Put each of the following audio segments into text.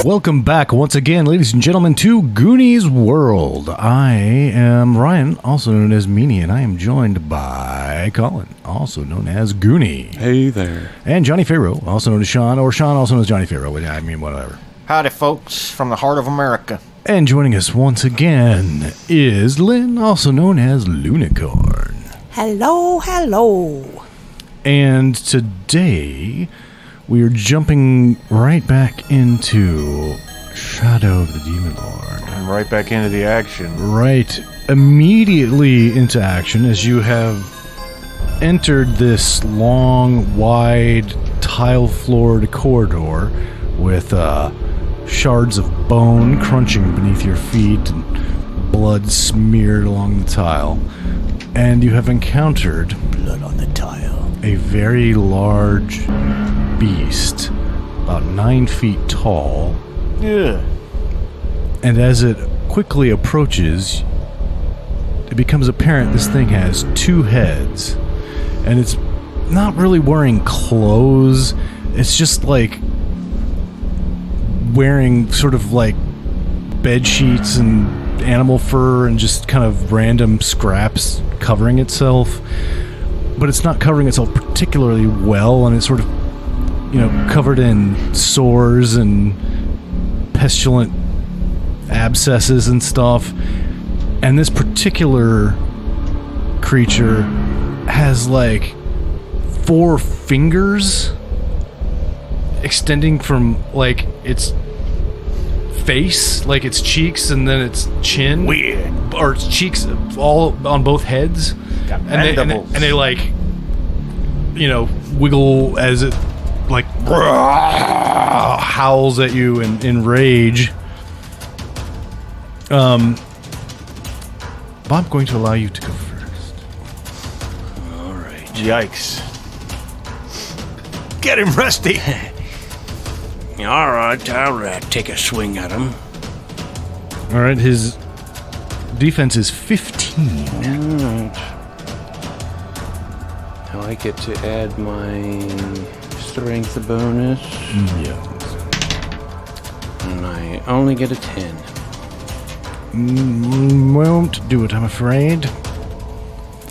Welcome back once again, ladies and gentlemen, to Goonies World. I am Ryan, also known as Meanie, and I am joined by Colin, also known as Goonie. Hey there. And Johnny Farrow, also known as Sean, or Sean, also known as Johnny Farrow. I mean, whatever. Howdy, folks, from the heart of America. And joining us once again is Lynn, also known as Lunicorn. Hello, hello. And today, we are jumping right back into Shadow of the Demon Lord. And right back into the action. Right, immediately into action as you have entered this long, wide, tile-floored corridor with shards of bone crunching beneath your feet and blood smeared along the tile. And you have encountered Blood on the tile. a very large beast, about 9 feet tall. Yeah. And as it quickly approaches, it becomes apparent this thing has 2 heads. And it's not really wearing clothes. It's just like wearing sort of like bed sheets and animal fur and just kind of random scraps covering itself. But it's not covering itself particularly well, and it's sort of, you know, covered in sores and pestilent abscesses and stuff. And this particular creature has like 4 fingers extending from like its face, like its cheeks, and then its chin. Weird. Or its cheeks all on both heads. Got And they like, you know, wiggle as it like howls at you in rage. Bob, I'm going to allow you to go first. All right. Yikes. Get him, Rusty. All right, I'll take a swing at him. All right, his defense is 15. All right. Now I get to add my strength bonus, Yeah. and I only get a 10. Won't do it, I'm afraid.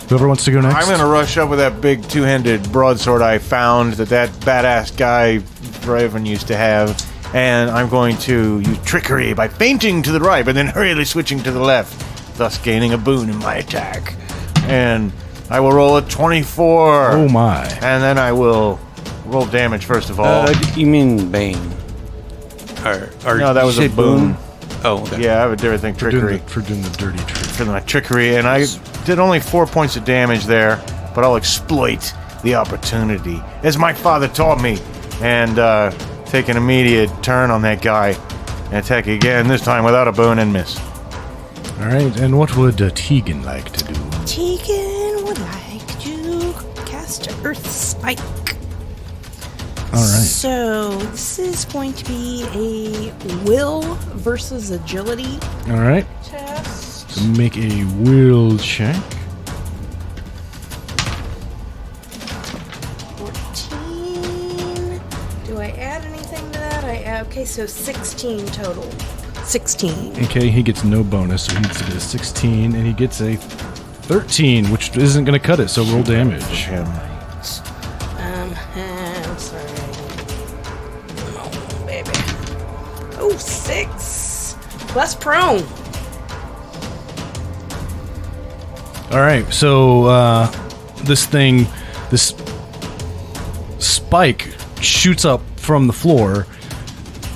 Whoever wants to go next. I'm going to rush up with that big 2-handed broadsword I found that badass guy Raven used to have. And I'm going to use trickery by feinting to the right, but then hurriedly switching to the left, thus gaining a boon in my attack. And I will roll a 24. Oh my. And then I will roll damage first of all. You mean Bane? Or No, that you was a said boon. Oh, okay. Yeah, I have a different thing, trickery. For doing the dirty trick. For my trickery, and I did only 4 points of damage there, but I'll exploit the opportunity, as my father taught me, and take an immediate turn on that guy and attack again, this time without a boon and miss. All right, and what would Tegan like to do? Tegan would like to cast Earth Spike. All right. So this is going to be a will versus agility All right. test. So make a will check. 14. Do I add anything to that? Okay, so 16 total. 16. Okay, he gets no bonus, so he needs to get a 16, and he gets a 13, which isn't going to cut it, so roll damage. Him. I'm sorry. Oh, baby. Oh, 6. Plus prone. All right, so this spike shoots up from the floor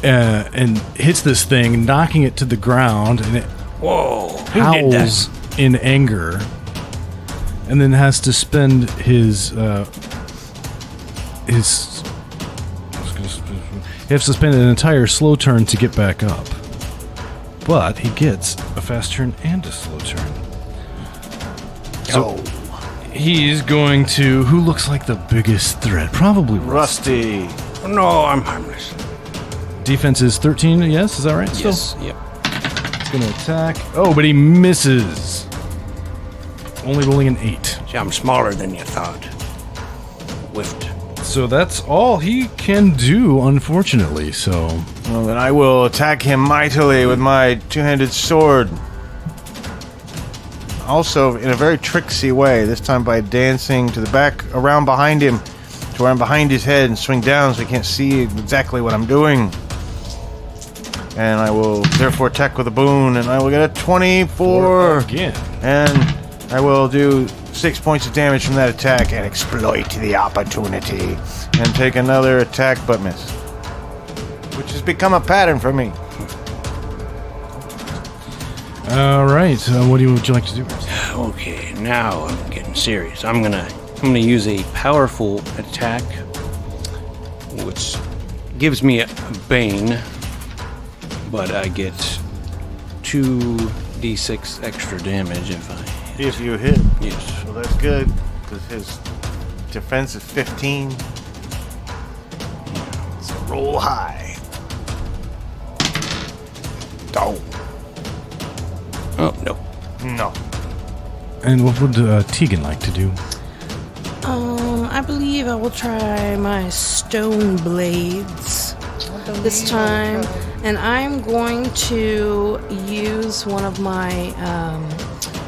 and hits this thing, knocking it to the ground, and it howls in anger, and then has to spend he has to spend an entire slow turn to get back up. But he gets a fast turn and a slow turn. So he's going to... Who looks like the biggest threat? Probably Rusty. Rusty. No, I'm harmless. Defense is 13, yes? Is that right? Yes, yep. He's going to attack. Oh, but he misses. Only rolling an 8. See, I'm smaller than you thought. Whiffed. So that's all he can do, unfortunately. So, Well, then I will attack him mightily with my two-handed sword. Also, in a very tricksy way, this time by dancing to the back, around behind him, to where I'm behind his head and swing down so he can't see exactly what I'm doing. And I will therefore attack with a boon, and I will get a 24. again. And I will do 6 points of damage from that attack and exploit the opportunity. And take another attack, but miss. Which has become a pattern for me. All right. What would you like to do? Okay, now I'm getting serious. I'm gonna use a powerful attack, which gives me a bane, but I get 2d6 extra damage If you hit. Yes. Well, that's good, because his defense is 15. So roll high. Oh. Oh, no. No. And what would Tegan like to do? I believe I will try my stone blades this time, and I'm going to use one of my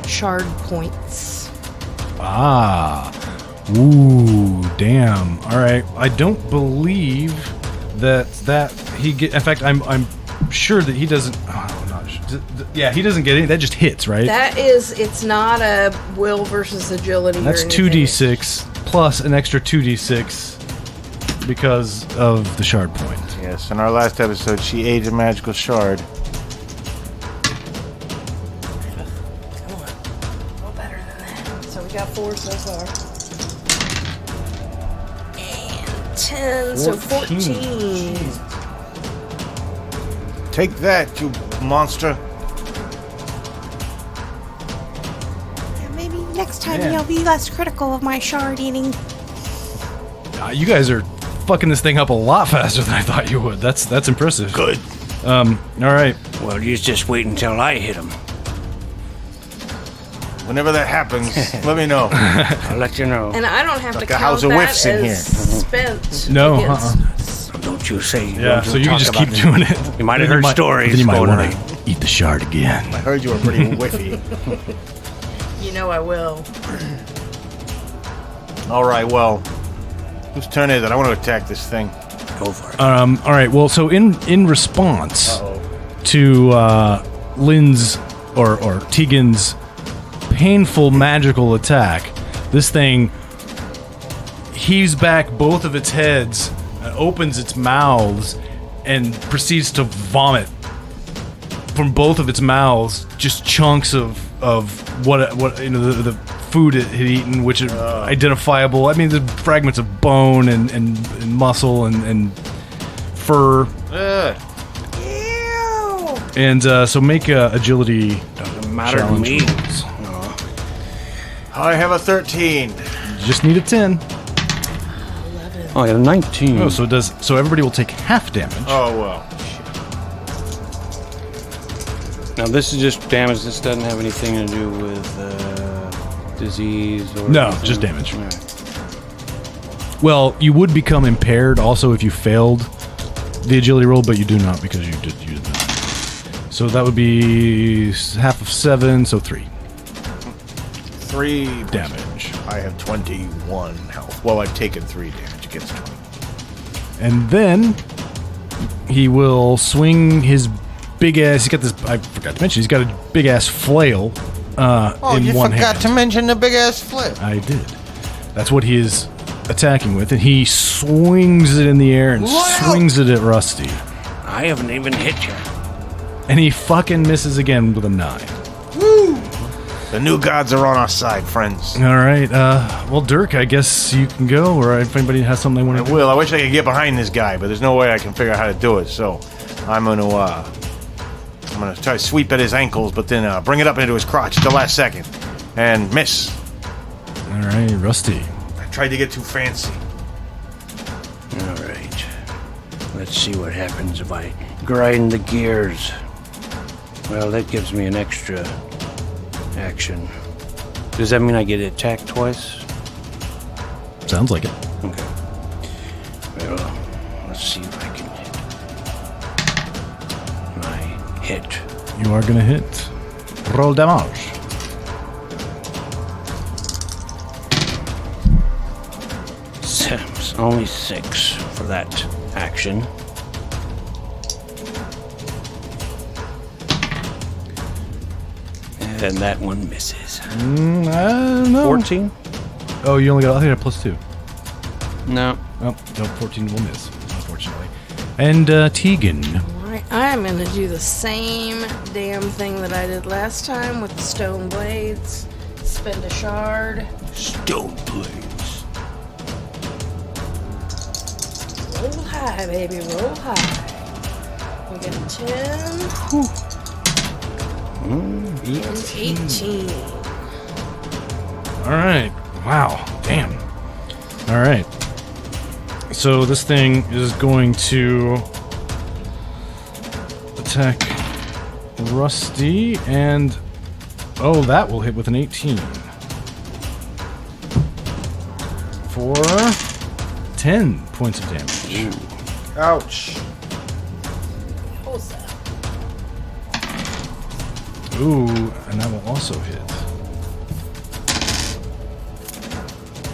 shard points. Ah. Ooh, damn. All right. I don't believe that he get. In fact, I'm sure that he doesn't. Oh, not sure. Yeah, he doesn't get any. That just hits, right? It's not a will versus agility. That's or anything. 2d6 plus an extra 2d6 because of the shard point. Yes, in our last episode, she ate a magical shard. Come on. A little better than that. So we got 4 so far. And 10, so 14. Take that, you monster. Maybe next time Man. you'll be less critical of my shard eating. You guys are fucking this thing up a lot faster than I thought you would. That's impressive. Good. All right. Well, you just wait until I hit him. Whenever that happens, let me know. I'll let you know. And I don't have Like to a house count of that whiffs in here. as spent. No, against- Don't you say you Yeah, don't so you talk can just about keep it. doing it. You might have Then heard stories Then you might going want around. to eat the shard again. I heard you were pretty whiffy. You know I will. All right, well, whose turn is it? I want to attack this thing. Go for it. All right. Well, so in response to Lynn's or Tegan's painful magical attack, this thing heaves back both of its heads, opens its mouths, and proceeds to vomit from both of its mouths just chunks of what the food it had eaten, which is identifiable. I mean, the fragments of bone and muscle and fur. Ew! And so make a agility Doesn't matter to challenge me. rolls. No. I have a 13. You just need a 10. 11. Oh, I got a 19. Oh, so everybody will take half damage. Oh, well. Now this is just damage. This doesn't have anything to do with disease or No, anything. just damage. All right. Well, you would become impaired also if you failed the agility roll, but you do not because you did that. So that would be half of 7, so 3 3 damage. I have 21 health. Well, I've taken 3 damage against 20. And then he will swing his big ass. He's got this. I forgot to mention. He's got a big ass flail in one hand. mention the big ass flip. I did. That's what he is attacking with, and he swings it in the air and swings it at Rusty, I haven't even hit you. and he fucking misses again with a 9. The new gods are on our side, friends. All right. Well, Dirk, I guess you can go, or if anybody has something they want I to do. will. I wish I could get behind this guy, but there's no way I can figure out how to do it. So I'm gonna try to sweep at his ankles, but then bring it up into his crotch at the last second, and miss. All right, Rusty. I tried to get too fancy. All right. Let's see what happens if I grind the gears. Well, that gives me an extra action. Does that mean I get attacked twice? Sounds like it. Okay. Let's see if I can hit. I hit. You are gonna hit. Roll damage. It's only 6 for that action. And that one misses. I don't know. 14? Oh, you only got, I think I had +2. No. Oh, no, 14 will miss, unfortunately. And Tegan. Alright, I'm gonna do the same damn thing that I did last time with the stone blades. Spend a shard. Stone blades. Roll high, baby, roll high. We get a 10. And 18. All right. Wow. Damn. All right. So this thing is going to attack Rusty, and oh, that will hit with an 18 for 10 points of damage. Ouch. What's that? Ooh, and that will also hit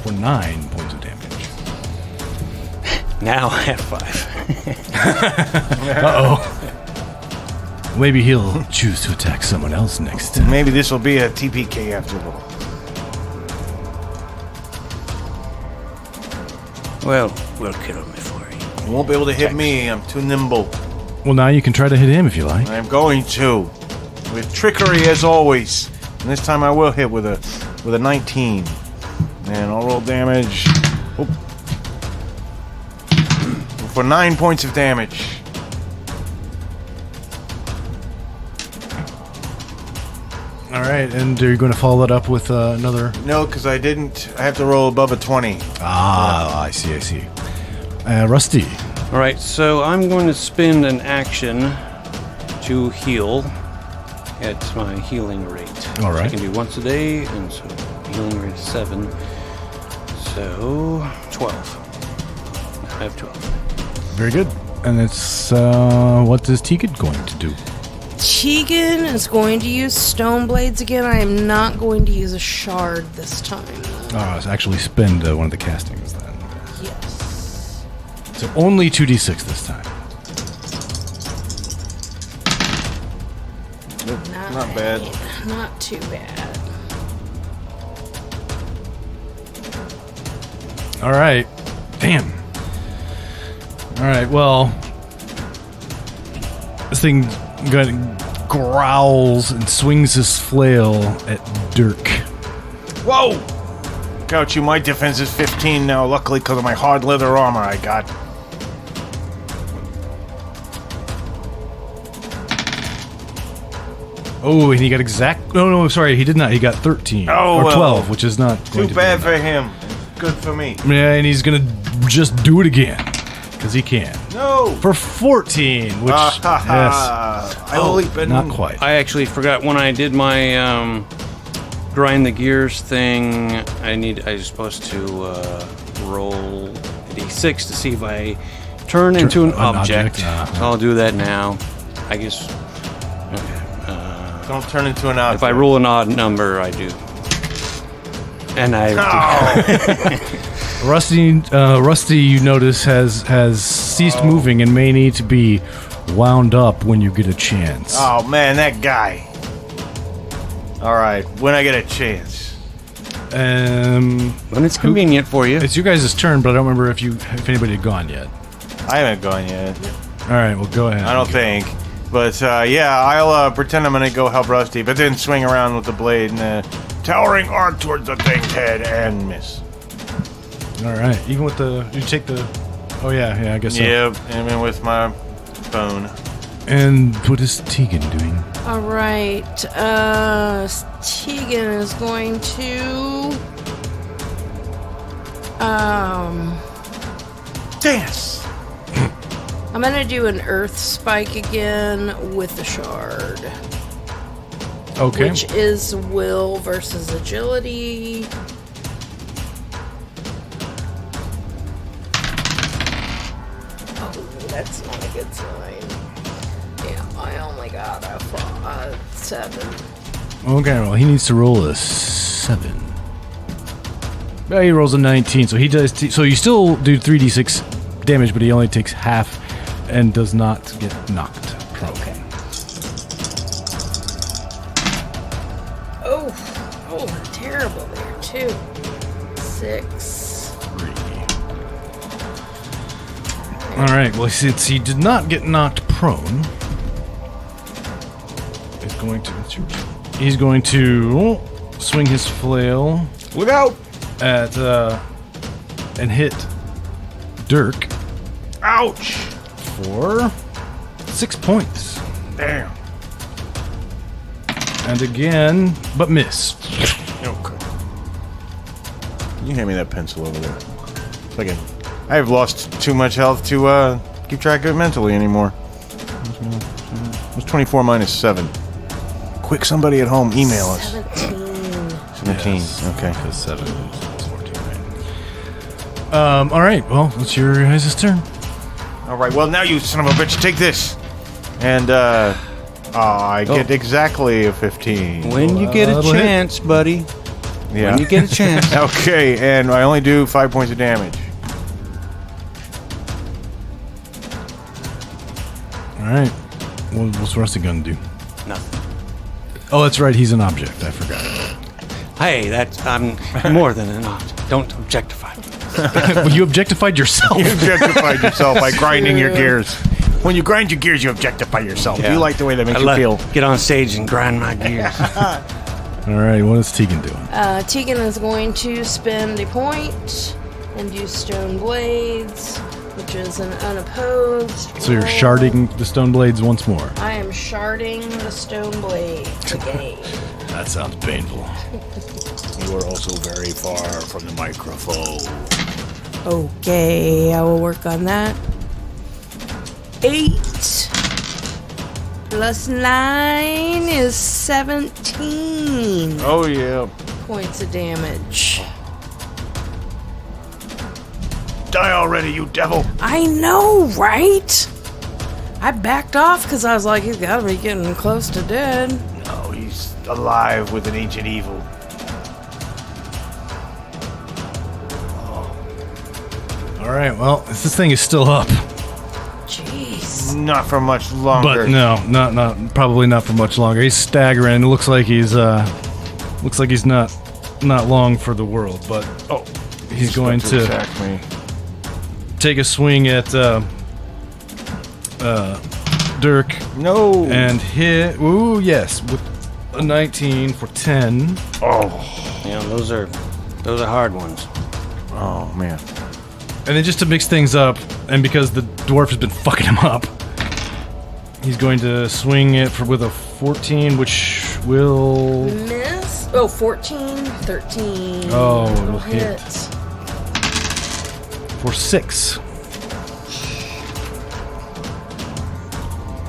for 9 points of damage. Now I have 5. Uh-oh. Maybe he'll choose to attack someone else next time. Maybe this will be a TPK after all. Well, we'll kill him before he... You won't be able to hit me. I'm too nimble. Well, now you can try to hit him if you like. I'm going to. With trickery as always. And this time I will hit with a 19. And I'll roll damage. Oop. For 9 points of damage. All right, and are you going to follow that up with another? No, because I didn't. I have to roll above a 20. Ah, I see. Rusty. All right, so I'm going to spend an action to heal at my healing rate. All right. I can do once a day, and so healing rate is 7. So 12. I have 12. Very good. And it's what is Tegan going to do? Tegan is going to use stone blades again. I am not going to use a shard this time. So actually spend one of the castings then. Yes. So only 2d6 this time. Not bad. Not too bad. All right. Damn. All right. Well, this thing growls and swings his flail at Dirk. Whoa! Got you. My defense is 15 now, luckily because of my hard leather armor I got. Oh, and he got exact. No, sorry, he did not. He got 13 Oh, or well. 12, which is not going Too to bad be for enough. him. Good for me. Yeah, and he's gonna just do it again because he can No! for 14, which yes, I only been not quite. I actually forgot when I did my grind the gears thing. I was supposed to roll a d6 to see if I turn into an object. So I'll do that now. I guess. Okay. Don't turn into an object. If I roll an odd number, I do. And I Rusty, you notice has ceased moving and may need to be wound up when you get a chance. Oh man, that guy. Alright, when I get a chance. when it's convenient for you. It's your guys' turn, but I don't remember if anybody had gone yet. I haven't gone yet. All right, well, go ahead. I don't think. But yeah, I'll pretend I'm gonna go help Rusty, but then swing around with the blade and towering arc towards the thing's head and miss. All right, even with you take the. Oh yeah, I guess so. Yep, and then with my phone. And what is Tegan doing? All right. Tegan is going to Dance. I'm gonna do an earth spike again with the shard, Okay. which is will versus agility. Oh That's not a good sign. Yeah, I only got a 7. Okay, well, he needs to roll a 7. Well, he rolls a 19, so he does. So you still do 3d6 damage, but he only takes half and does not get knocked prone. Okay. Oh, terrible there, too. 6. 3. All right. Well, since he did not get knocked prone, he's going to swing his flail. Look out! At and hit Dirk. Ouch! For 6 points. Damn. And again, but miss. Okay. You hand me that pencil over there. Again, I have lost too much health to keep track of it mentally anymore. It was 24 minus 7. Quick, somebody at home, email us. 17. Yes, Okay. Because 7 is 14, right? All right. Well, it's your guys' turn. All right. Well, now you son of a bitch, take this. And I get exactly a 15. When you get a chance, buddy. Yeah. When you get a chance. Okay, and I only do 5 points of damage. All right. What's Rusty gonna do? Nothing. Oh, that's right. He's an object. I forgot. Hey, I'm more than an object. Don't objectify me. Well, you objectified yourself. You objectified yourself by grinding your gears. When you grind your gears, you objectify yourself. Yeah. You like the way that makes you feel. Get on stage and grind my gears. All right. What is Tegan doing? Tegan is going to spend a point and use Stone Blades, which is an unopposed. So you're roll. sharding the stone blades once more. I am sharding the Stone Blades again. That sounds painful. You are also very far from the microphone. Okay, I will work on that. 8 plus 9 is 17 Oh, yeah. points of damage. Die already, you devil. I know, right? I backed off because I was like, he's got to be getting close to dead. No, he's alive with an ancient evil. All right. Well, this thing is still up, Jeez. Not for much longer. but no, not probably not for much longer. He's staggering. It looks like he's not long for the world. But he's going to attack me. take a swing at Dirk No. and hit. Ooh, yes, with a 19 for 10. Oh. Yeah, those are hard ones. Oh, man. And then just to mix things up, and because the dwarf has been fucking him up, he's going to swing it with a 14, which will... Miss? Oh, 14, 13. Oh, it'll It'll hit. For 6.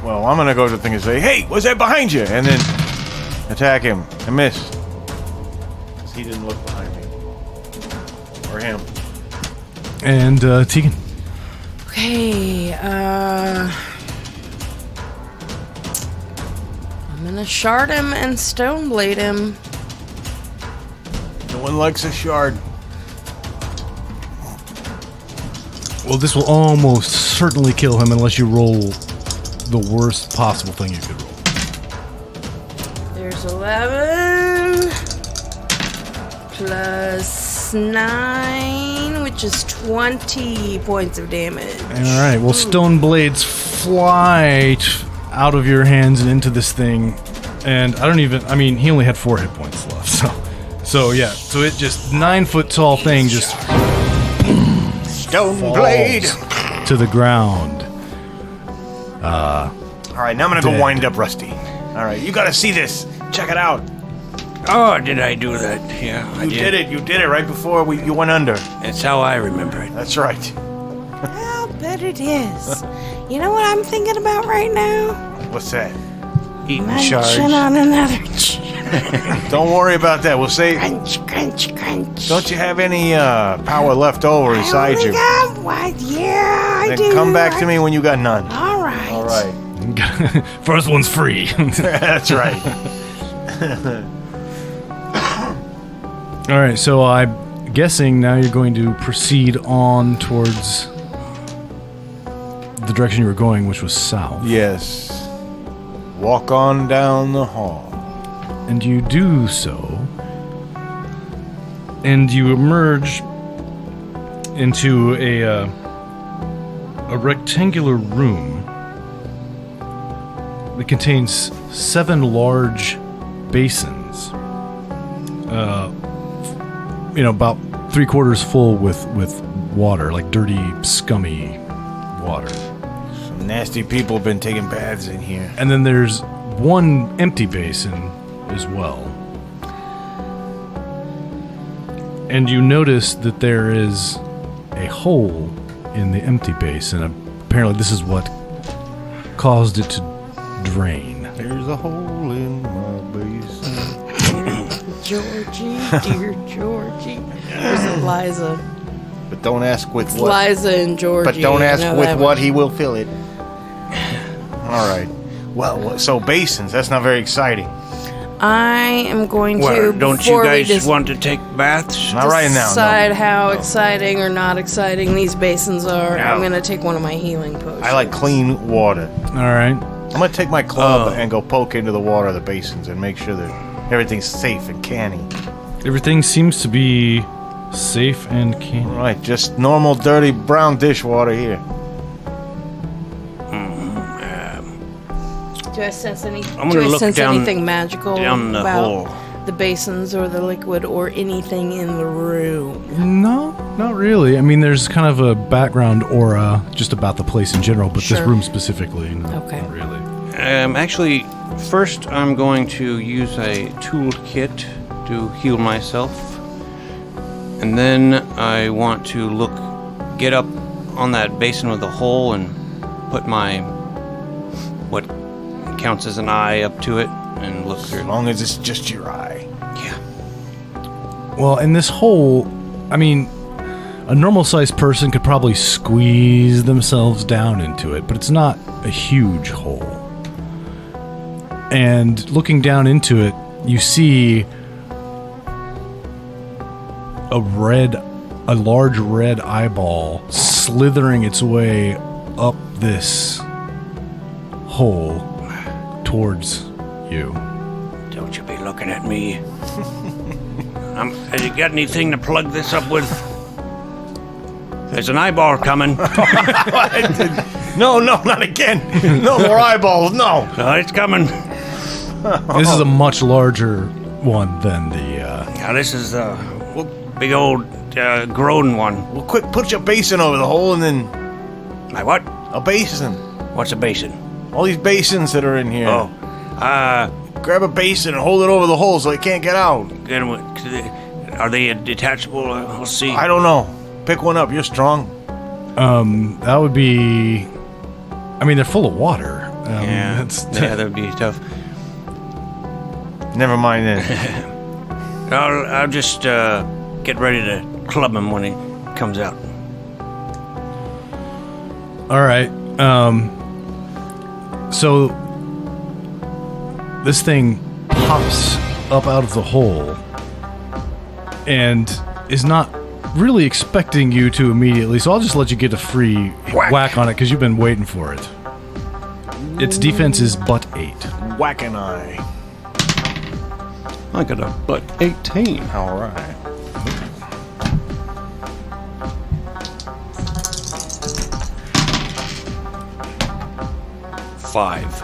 Well, I'm going to go to the thing and say, hey, what's that behind you? And then attack him. I miss. Because he didn't look behind me. Or him. And Tegan. Okay, I'm gonna shard him and stone blade him. No one likes a shard. Well, this will almost certainly kill him unless you roll the worst possible thing you could roll. There's 11 plus 9, which is 20 points of damage. All right. Well, stone blades fly out of your hands and into this thing, and I mean, he only had 4 hit points left. So yeah. So it just 9-foot tall thing just Stone blade. to the ground. All right, now I'm going to go Dead. wind up Rusty. All right, you got to see this. Check it out. Oh, did I do that? Yeah, I You did it. You did it right before you went under. It's how I remember it. That's right. I'll bet it is. You know what I'm thinking about right now? What's that? Eating Munching shards. on another chunk. Don't worry about that. We'll say. Crunch, crunch, crunch. Don't you have any power left over inside you? What? Yeah, I Then do. come back to me when you got none. All right. All right. First one's free. That's right. All right, so I'm guessing now you're going to proceed on towards the direction you were going, which was south. Yes. Walk on down the hall. And you do so, and you emerge into a rectangular room that contains 7 large basins. About 3/4 full with water, like dirty, scummy water. Some nasty people have been taking baths in here. And then there's one empty basin as well. And you notice that there is a hole in the empty basin. Apparently this is what caused it to drain. There's a hole in my basin. Georgie, dear Georgie. There's a Liza. But don't ask with It's what. Liza and Georgie. But don't ask I know with that what one. he will fill it. All right. Well, so basins, that's not very exciting. I am going to. Well, don't you before we guys want to take baths? Not right now. decide No. how exciting or not exciting these basins are. No. I'm going to take one of my healing potions. I like clean water. All right. I'm going to take my club and go poke into the water of the basins and make sure that everything's safe and canny. Everything seems to be safe and All canny. right, just normal dirty brown dishwater here. Do I sense any? I'm do gonna I look sense down- anything magical down the about hole. the basins or the liquid or anything in the room? No, not really. I mean, there's kind of a background aura just about the place in general, but Sure. this room specifically, no, Okay. not really. Actually, first I'm going to use a toolkit to heal myself. And then I want to get up on that basin with the hole and put my, what counts as an eye up to it and look As through. long as it's just your eye. Yeah. Well, in this hole, I mean, a normal-sized person could probably squeeze themselves down into it, but it's not a huge hole. And looking down into it, you see a large red eyeball slithering its way up this hole towards you. Don't you be looking at me. Has you got anything to plug this up with? There's an eyeball coming. No, not again. No more eyeballs, no. No, it's coming. This is a much larger one than the... Now this is a big old grown one. Well, quick, put your basin over the hole and then My what? a basin. What's a basin? All these basins that are in here. Oh, Grab a basin and hold it over the hole so it can't get out. are they detachable? I'll see. I don't know. Pick one up. You're strong. that would be... I mean, they're full of water. Yeah, that would be tough. Never mind then. I'll just get ready to club him when he comes out. All right. So this thing pops up out of the hole and is not really expecting you to immediately. So I'll just let you get a free whack on it because you've been waiting for it. Its defense is but 8. Whack an eye. I got a butt 18. All right. Five.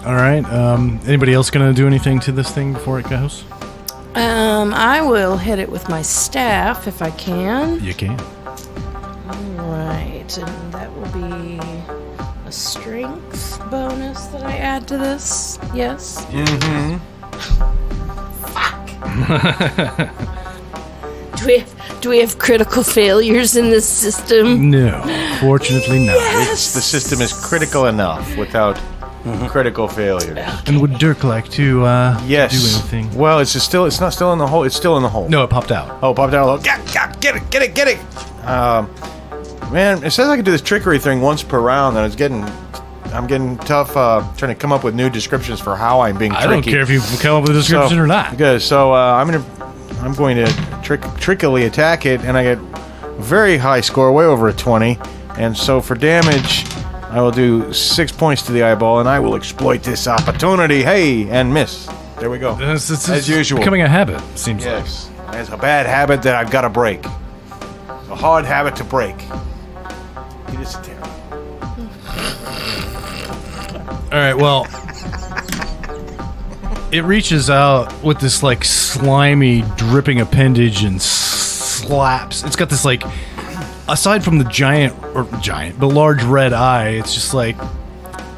All right. Anybody else gonna do anything to this thing before it goes? I will hit it with my staff if I can. You can. Right, and that will be a strength bonus that I add to this. Yes. Mm-hmm. Do we have critical failures in this system? No, fortunately not. The system is critical enough without critical failure. And would Dirk like to Yes. do anything? Well, it's not still in the hole. It's still in the hole. No, it popped out. Oh, popped out. Get it. Man, it says I can do this trickery thing once per round, and I'm getting tough trying to come up with new descriptions for how I'm being tricky. I don't care if you come up with a description or not. Good. So I'm going to trickily attack it, and I get a very high score, way over a 20. And so for damage, I will do 6 points to the eyeball, and I will exploit this opportunity. Hey, and miss. There we go. It's As usual. becoming a habit, seems like. Yes. It's a bad habit that I've got to break. It's a hard habit to break. It is terrible. All right, well, it reaches out with this like slimy, dripping appendage and slaps. It's got this like, aside from the but large red eye, it's just like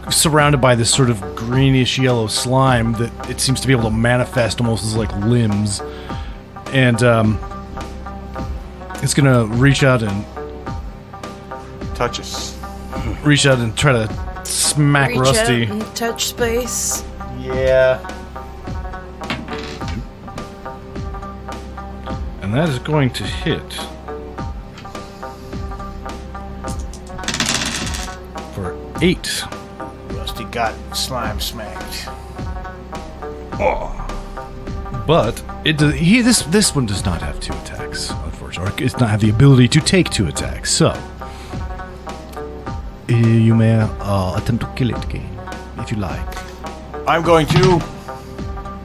surrounded by this sort of greenish yellow slime that it seems to be able to manifest almost as like limbs. And it's gonna reach out and Touch us. try to smack Reach Rusty. out and touch space. Yeah. And that is going to hit for 8. Rusty got slime smacked. But it does, this one does not have 2 attacks, unfortunately. Or it does not have the ability to take 2 attacks. So you may attempt to kill it again, if you like. I'm going to.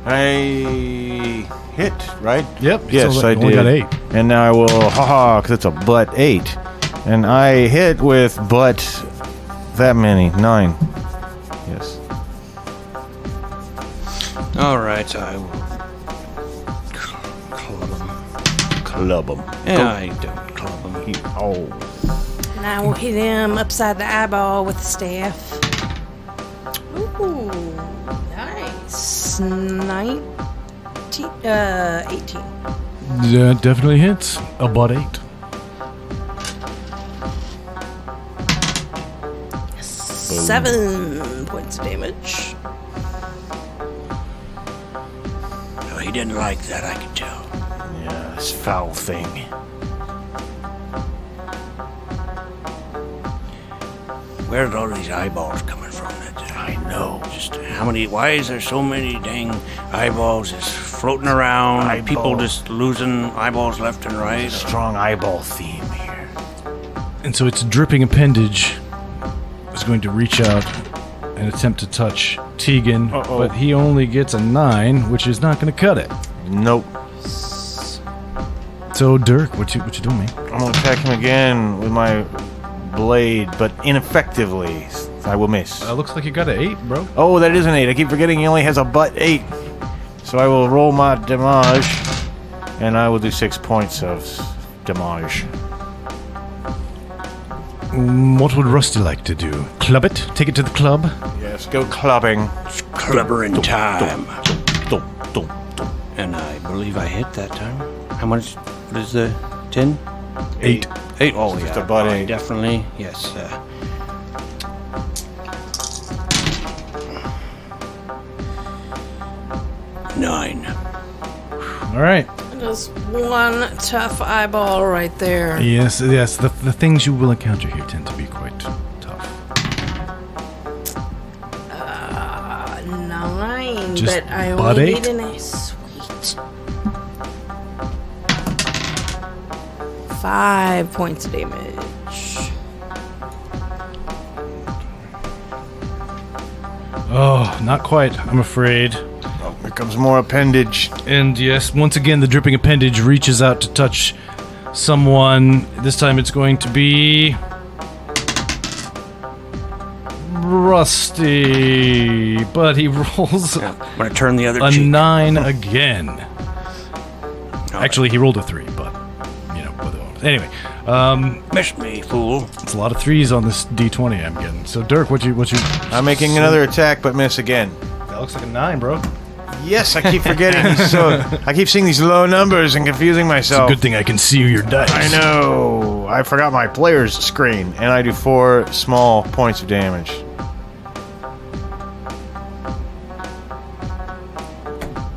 I hit, right? Yep. Yes, like I you only did. got 8. And now I will, because it's a butt 8. And I hit with butt that many, 9. Yes. All right, I will club him. Club him. Yeah, I don't club him. Oh. And I will hit him upside the eyeball with the staff. Ooh, nice. 18. That definitely hits. A butt 8. 7 points of damage. No, he didn't like that, I could tell. Yeah, this foul thing. Where are all these eyeballs coming from? I know. Just how many? Why is there so many dang eyeballs just floating around? Eyeball. People just losing eyeballs left and right. Strong eyeball theme here. And so its dripping appendage is going to reach out and attempt to touch Tegan, but he only gets a 9, which is not going to cut it. Nope. So Dirk, what you doing, man? I'm gonna attack him again with my blade, but ineffectively. I will miss. Looks like you got an 8, bro. Oh, that is an 8. I keep forgetting he only has a butt 8. So I will roll my damage, and I will do 6 points of damage. What would Rusty like to do? Club it? Take it to the club? Yes, go clubbing. Clubber in time. Dum, dum, dum. And I believe I hit that time. How much? What is the 10? 8. 8. Oh, Just yeah. a butt 8. Definitely. Yes. 9. All right. Just one tough eyeball right there. Yes. The things you will encounter here tend to be quite tough. 9, Just but I butt only 8? need an ace. Sweet. 5 points of damage. Oh, not quite, I'm afraid. Oh, here comes more appendage. And yes, once again, the dripping appendage reaches out to touch someone. This time it's going to be Rusty. But he rolls I'm going to turn the other a cheek. 9 again. Actually, he rolled a 3, but, you know, anyway. Missed me, fool. It's a lot of 3s on this D20 I'm getting. So, Dirk, what you... I'm making another attack, but miss again. That looks like a 9, bro. Yes, I keep forgetting. I keep seeing these low numbers and confusing myself. Good thing I can see your dice. I know. I forgot my player's screen, and I do 4 small points of damage.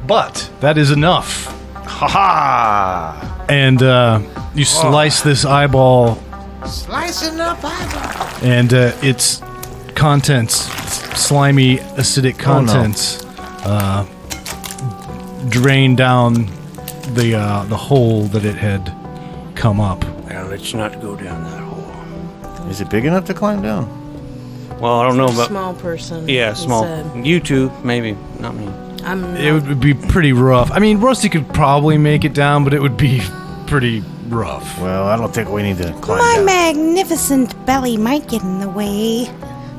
But that is enough. Ha ha! And you slice this eyeball Slicing up eyeball. And its contents, slimy, acidic contents, drain down the hole that it had come up. Well, let's not go down that hole. Is it big enough to climb down? Well, I don't know about... Small person. Yeah, he small. said. You two, maybe. Not me. It would be pretty rough. I mean, Rusty could probably make it down, but it would be pretty rough. Well, I don't think we need to climb My down. magnificent belly might get in the way.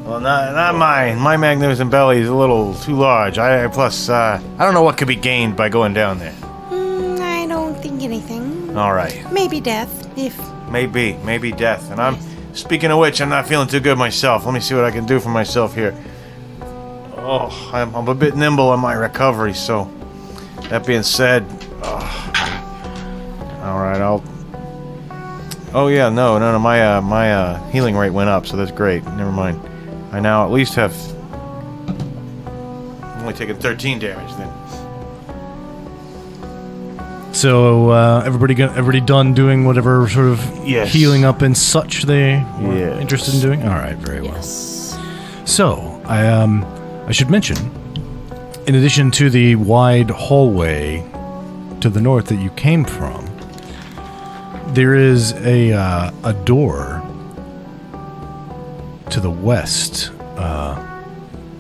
Well, not mine. My magnificent belly is a little too large. Plus, I don't know what could be gained by going down there. I don't think anything. All right. Maybe death, if... Maybe death. And speaking of which, I'm not feeling too good myself. Let me see what I can do for myself here. Oh, I'm a bit nimble on my recovery, so that being said, all right, oh yeah, no, my healing rate went up, so that's great. Never mind. I now at least have only taken 13 damage then. So everybody done doing whatever sort of Yes. healing up and such they were Yes. interested in doing? All right, very well. Yes. So, I should mention, in addition to the wide hallway to the north that you came from, there is a door to the west,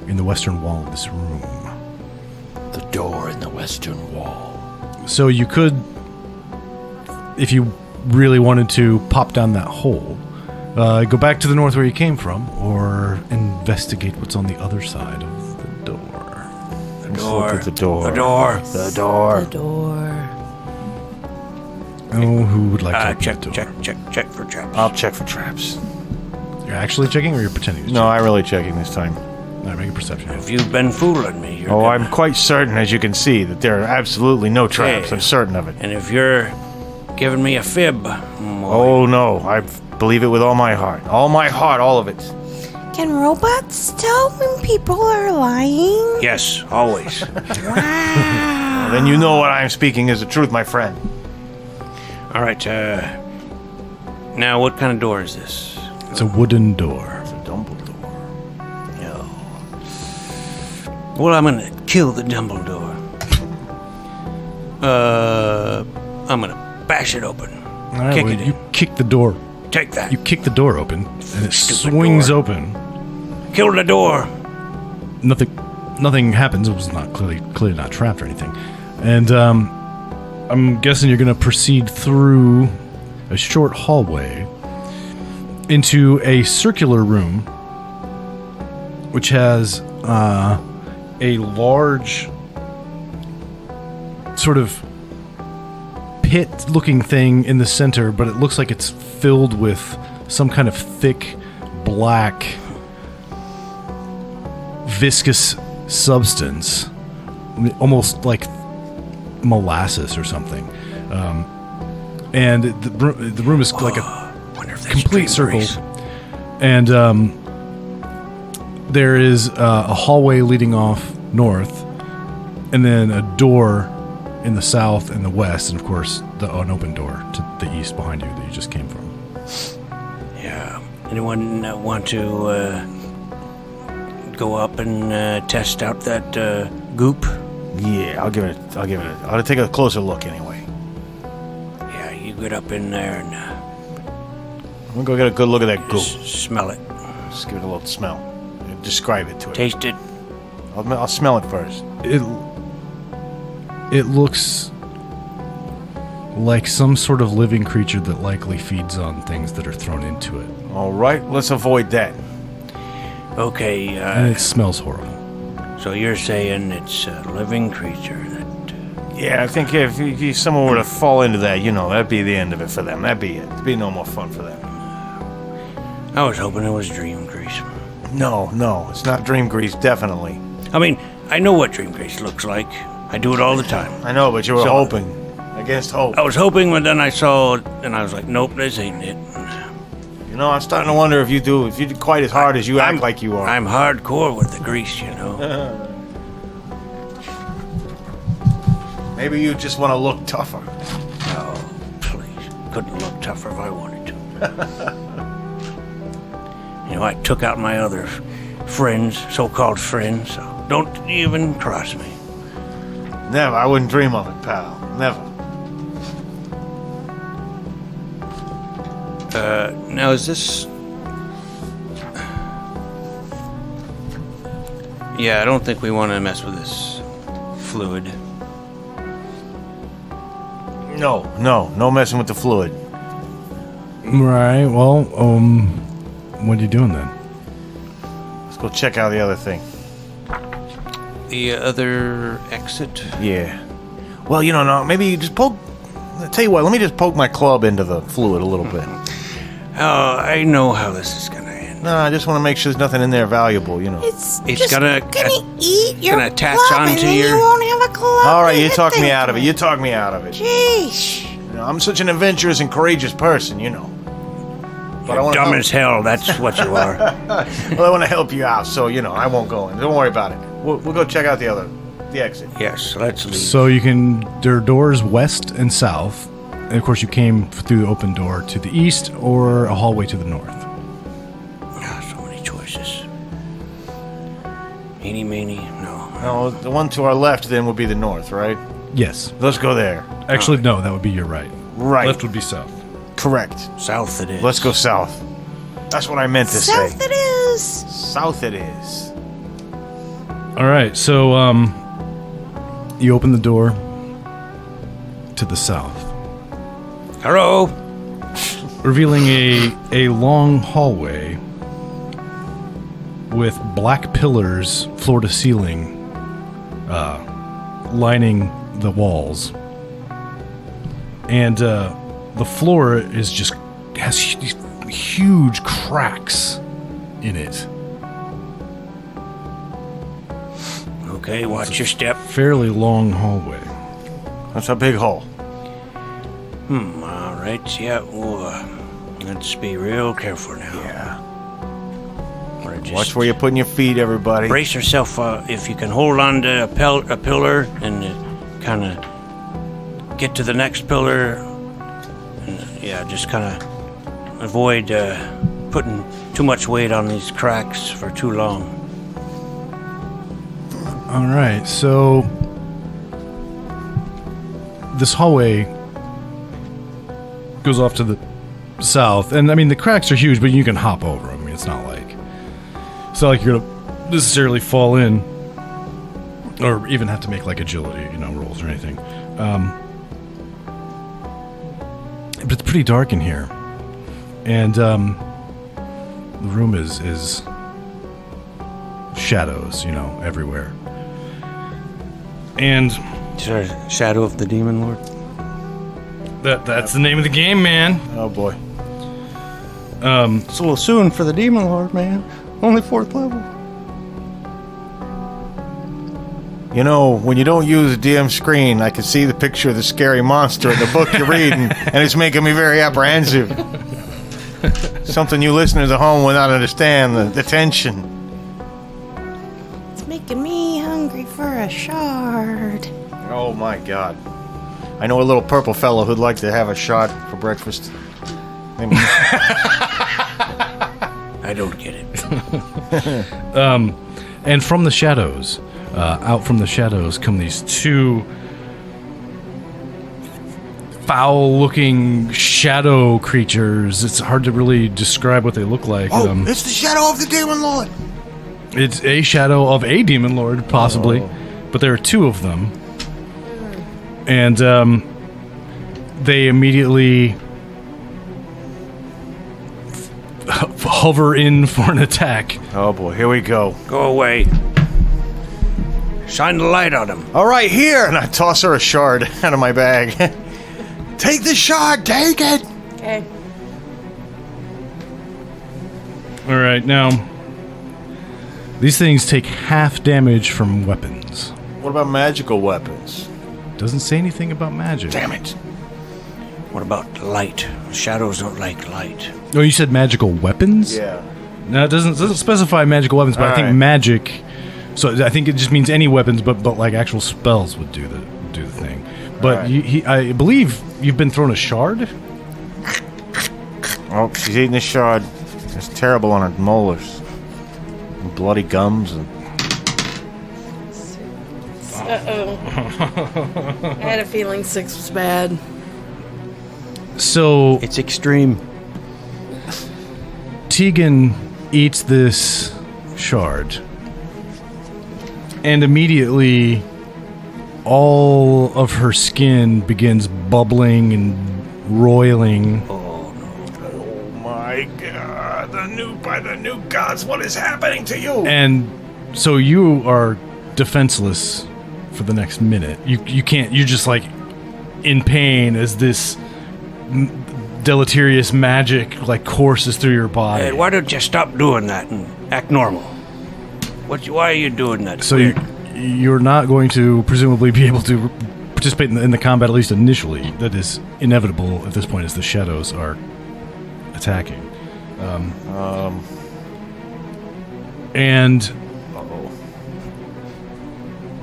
in the western wall of this room. The door in the western wall. So you could, if you really wanted to, pop down that hole, go back to the north where you came from, or investigate what's on the other side of the door. Let's look at the door. The door. The door. The door. Oh, who would like to open Check, the door? check for traps. I'll check for traps. You're actually checking, or you're pretending to No, I'm really checking this time. check? All right, make a perception. If you've been fooling me, you're Oh, gonna- I'm quite certain, as you can see, that there are absolutely no traps. Okay. I'm certain of it. And if you're giving me a fib, Oh no, I believe it with all my heart. All my heart, all of it. Can robots tell when people are lying? yes, always. Well, then you know what I'm speaking is the truth, my friend. All right. Now, what kind of door is this? It's a wooden door. It's a Dumbledore. Well, I'm gonna kill the Dumbledore. I'm gonna bash it open. All right, Kick well, it in. you kick the door. Take that. You kick the door open, and it Stupid swings door. open. Kill the door. Nothing happens. It was not clearly not trapped or anything. And I'm guessing you're going to proceed through a short hallway into a circular room, which has a large sort of pit-looking thing in the center, but it looks like it's filled with some kind of thick, black, viscous substance, almost like molasses or something. And the room is like a Wonder if that's complete dream circle. grease. And there is a hallway leading off north, and then a door in the south and the west, and of course an open door to the east behind you that you just came from. Yeah. Anyone want to go up and test out that goop? Yeah, I'll give it. I'll take a closer look anyway. Yeah, you get up in there and I'm gonna go get a good look at that goop. smell it. Just give it a little smell. Describe it to it. Taste it. I'll smell it first. It looks like some sort of living creature that likely feeds on things that are thrown into it. All right, let's avoid that. Okay, And it smells horrible. so you're saying it's a living creature that... Yeah, I think if someone were to fall into that, that'd be the end of it for them. That'd be it. It'd be no more fun for them. I was hoping it was dream grease. No, it's not dream grease, definitely. I mean, I know what dream grease looks like. I do it all the time. I know, but you were So- hoping against hope. I was hoping, but then I saw it, and I was like, nope, this ain't it. I'm starting to wonder if you do quite as hard as you act I'm- like you are. I'm hardcore with the grease, you know. Maybe you just want to look tougher. Oh, please. Couldn't look tougher if I wanted to. I took out my other friends, so-called friends, so don't even cross me. Never. I wouldn't dream of it, pal. Never. Now is this... Yeah, I don't think we want to mess with this fluid. No messing with the fluid. Right. Well, what are you doing then? Let's go check out the other thing. The other exit? Yeah. Well, no, maybe you just poke... I'll tell you what, let me just poke my club into the fluid a little bit. Oh, I know how this is gonna end. No, I just want to make sure there's nothing in there valuable, It's It's gonna eat your gonna attach club, and onto then your- you won't have a club. All right, you to talk hit me things out of it. with. You talk me out of it. Jeez. I'm such an adventurous and courageous person, But I want Dumb to as hell, that's what you are. well, I want to help you out, so I won't go in. Don't worry about it. We'll go check out the exit. Yes, let's leave. So there are doors west and south, and of course you came through the open door to the east or a hallway to the north. So many choices. Eeny, meeny, no. No, the one to our left then would be the north, right? Yes. Let's go there. Actually, no, that would be your right. Right. Left would be south. Correct. South it is. Let's go south. That's what I meant to South say. it is. South it is. All right, so you open the door to the south, Hello? revealing a long hallway with black pillars, floor to ceiling, lining the walls, and the floor has huge cracks in it. Okay, watch your step. Fairly long hallway. That's a big hole. All right, yeah, well, let's be real careful now. Yeah. Or just Watch where you're putting your feet, everybody. brace yourself if you can hold on to a pillar and kind of get to the next pillar. And, just kind of avoid putting too much weight on these cracks for too long. All right, so this hallway goes off to the south, and I mean the cracks are huge, but you can hop over them. I mean, it's not like you're gonna necessarily fall in, or even have to make like agility, rolls or anything. But it's pretty dark in here, and the room is shadows, everywhere. And Is there a shadow of the demon lord? that's the name of the game, man. Oh, boy. It's a little soon for the demon lord, man. Only 4th level. When you don't use a DM screen, I can see the picture of the scary monster in the book you're reading, and it's making me very apprehensive. Something you listeners at home will not understand, the tension. It's making me hungry for a shard. Oh, my God. I know a little purple fellow who'd like to have a shot for breakfast. Maybe. I don't get it. And from the shadows, out from the shadows come these two foul-looking shadow creatures. It's hard to really describe what they look like. It's the shadow of the Demon Lord. It's a shadow of a demon lord, possibly, but there are two of them. And they immediately hover in for an attack. Oh, boy. Here we go. Go away. Shine the light on him. All right, here. And I toss her a shard out of my bag. Take the shard. Take it. Okay. All right, now, these things take half damage from weapons. What about magical weapons? Doesn't say anything about magic. Damn it. What about light? Shadows don't like light. Oh, you said magical weapons? Yeah. No, it doesn't specify magical weapons, but I think Alright. magic. So I think it just means any weapons, but like actual spells would do the thing. But Alright. I believe you've been thrown a shard. Oh, she's eating the shard. It's terrible on her molars. And bloody gums. And Uh-oh. I had a feeling 6 was bad. So It's extreme. Tegan eats this shard, and immediately all of her skin begins bubbling and roiling. oh my god, by the new gods, what is happening to you? And so you are defenseless for the next minute. You can't. You're just like in pain as this deleterious magic like courses through your body. Hey, why don't you stop doing that and act normal? Why are you doing that? So Weird. you're not going to presumably be able to participate in the combat, at least initially. That is inevitable at this point as the shadows are attacking. And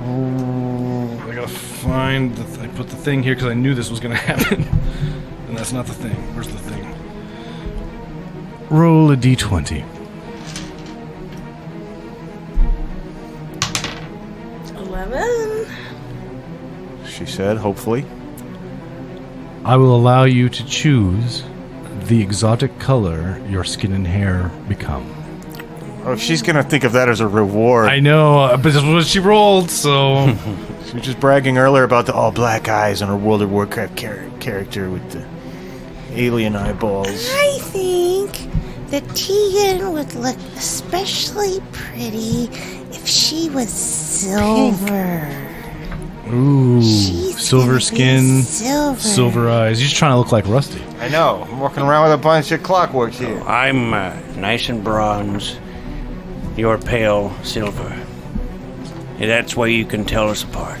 I gotta find I put the thing here because I knew this was gonna happen. And that's not the thing. Where's the thing? Roll a d20. 11. She said, hopefully. I will allow you to choose the exotic color your skin and hair become. Oh, she's gonna think of that as a reward. I know, but that's what she rolled, so... She was just bragging earlier about the all black eyes on her World of Warcraft character with the alien eyeballs. I think that Tegan would look especially pretty if she was silver. Ooh, She's silver gonna be skin, silver. silver eyes. You're just trying to look like Rusty. I know. I'm walking around with a bunch of clockworks here. I'm nice and bronze. You're pale silver. And that's why you can tell us apart.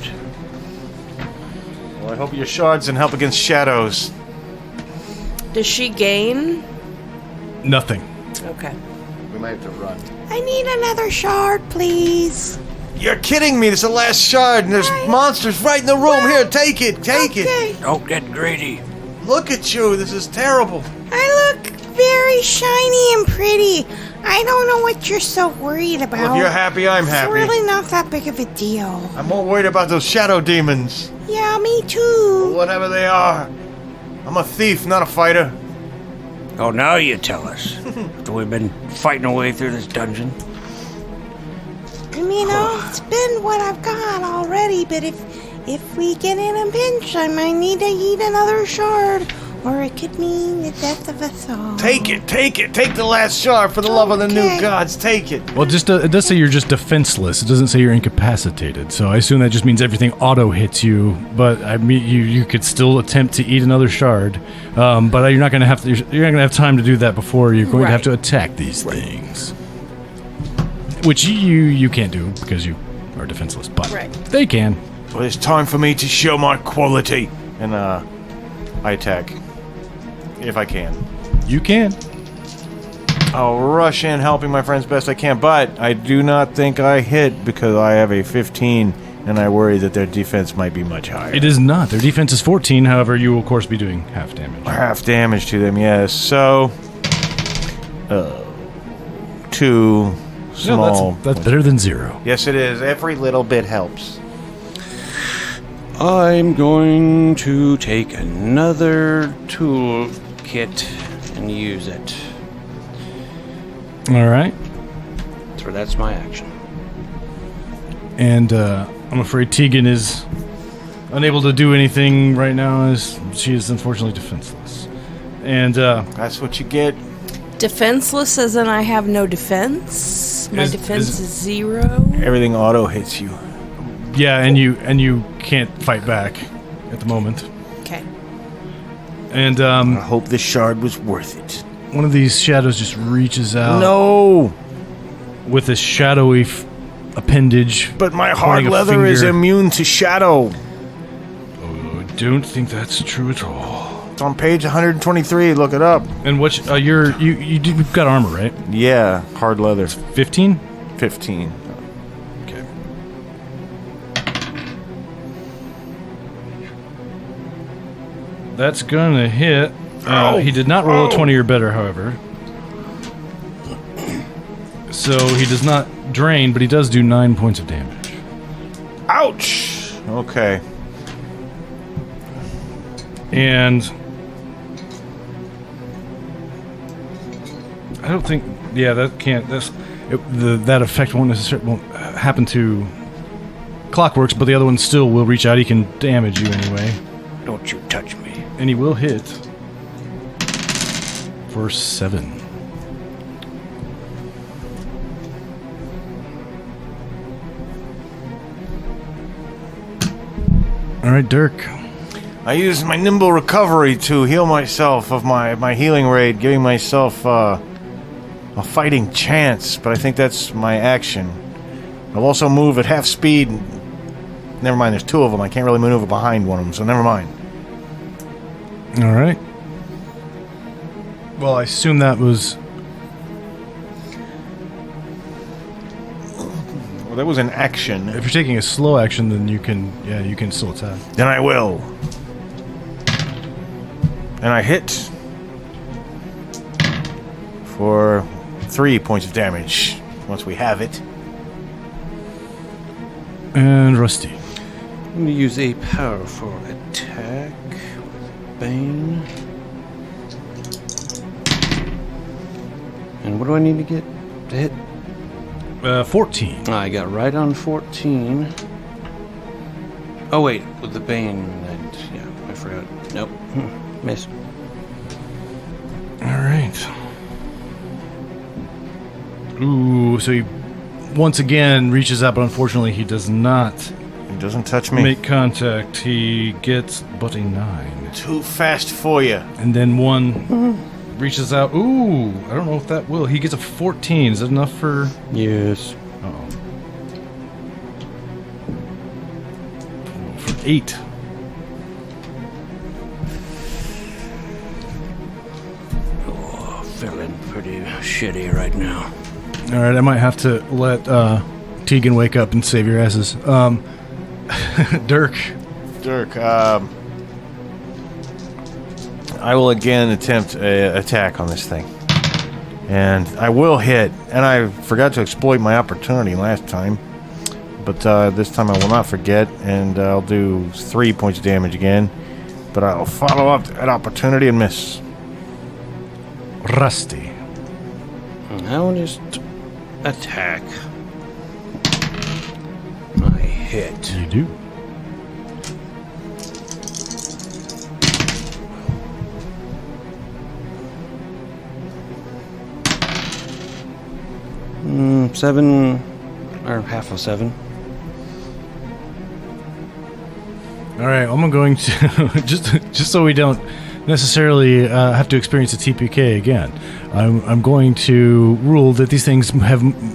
Well, I hope your shards can help against shadows. Does she gain? Nothing. Okay. We might have to run. I need another shard, please. You're kidding me. This is the last shard, and there's monsters right in the room. Here, take it. Take it. Okay. Don't get greedy. Look at you. This is terrible. I look very shiny and pretty. I don't know what you're so worried about. Well, if you're happy, I'm happy. It's really not that big of a deal. I'm more worried about those shadow demons. Yeah, me too. Whatever they are. I'm a thief, not a fighter. Oh, now you tell us. After we've been fighting our way through this dungeon. You know, it's been what I've got already, but if we get in a pinch, I might need to eat another shard, or it could mean the death of us all. Take it. Take it. Take the last shard for the love of the new Okay. gods. Take it. Well, it does say you're just defenseless. It doesn't say you're incapacitated. So I assume that just means everything auto hits you. But I mean, you could still attempt to eat another shard. But you're not going to have to. You're not going to have time to do that before you're going to have to attack these things, which you can't do because you are defenseless. But they can. Well, it's time for me to show my quality. And, I attack. If I can. You can. I'll rush in helping my friends best I can, but I do not think I hit because I have a 15, and I worry that their defense might be much higher. It is not. Their defense is 14. However, you will, of course, be doing half damage. Half damage to them, yes. So, 2 small. No, that's better than 0. Yes, it is. Every little bit helps. I'm going to take another tool kit and use it. All right. So that's my action. And I'm afraid Tegan is unable to do anything right now as she is unfortunately defenseless. And That's what you get. Defenseless as in I have no defense. My defense is 0. Everything auto hits you. yeah, and you can't fight back at the moment. Okay. And I hope this shard was worth it. one of these shadows just reaches out No! with a shadowy appendage. But my hard pointing a leather is finger. immune to shadow. Oh, I don't think that's true at all. It's on page 123. Look it up. And what you've got armor, right? Yeah, hard leather. 15? 15. Okay. That's gonna hit. Ow. He did not roll a 20 or better, however. So he does not drain, but he does do 9 points of damage. Ouch! Okay. And I don't think, that can't. That effect won't happen to Clockworks, but the other one still will reach out. He can damage you anyway, Don't you touch me. and he will hit for 7. All right, Dirk. I used my nimble recovery to heal myself of my healing raid, giving myself a fighting chance, but I think that's my action. I'll also move at half speed. Never mind, there's 2 of them. I can't really maneuver behind one of them, so never mind. All right. Well, I assume that was. Well, that was an action. If you're taking a slow action, then you can still attack. Then I will. And I hit for 3 points of damage once we have it. And Rusty. I'm going to use a powerful attack with Bane. And what do I need to get to hit? 14. I got right on 14. Oh, wait, with the Bane. I forgot. Nope. Missed. All right. Ooh, so he once again reaches out, but unfortunately he does not It doesn't touch me. make contact. He gets but a 9. Too fast for you. And then one reaches out. Ooh, I don't know if that will. He gets a 14. Is that enough for... Yes. Uh-oh. For 8. Oh, feeling pretty shitty right now. All right, I might have to let Tegan wake up and save your asses. Dirk. Dirk, I will again attempt an attack on this thing. And I will hit. And I forgot to exploit my opportunity last time. But this time I will not forget. And I'll do 3 points of damage again. But I'll follow up that opportunity and miss. Rusty. Now just attack. I hit. You do. Seven, or half of 7. All right, I'm going to just so we don't necessarily have to experience a TPK again. I'm going to rule that these things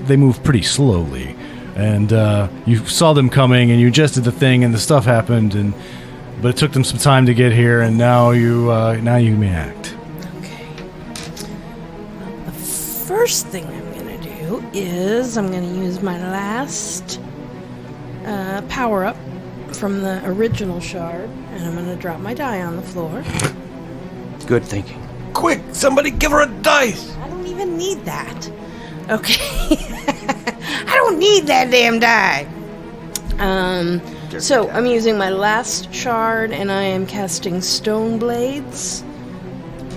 they move pretty slowly, and you saw them coming and you adjusted the thing and the stuff happened, but it took them some time to get here, and now you may act. Okay. Well, the first thing I'm going to do is I'm going to use my last power-up from the original shard, and I'm going to drop my die on the floor. Good thinking. Quick! Somebody give her a dice! I don't even need that. Okay. I don't need that damn die. So I'm using my last shard, and I am casting Stone Blades.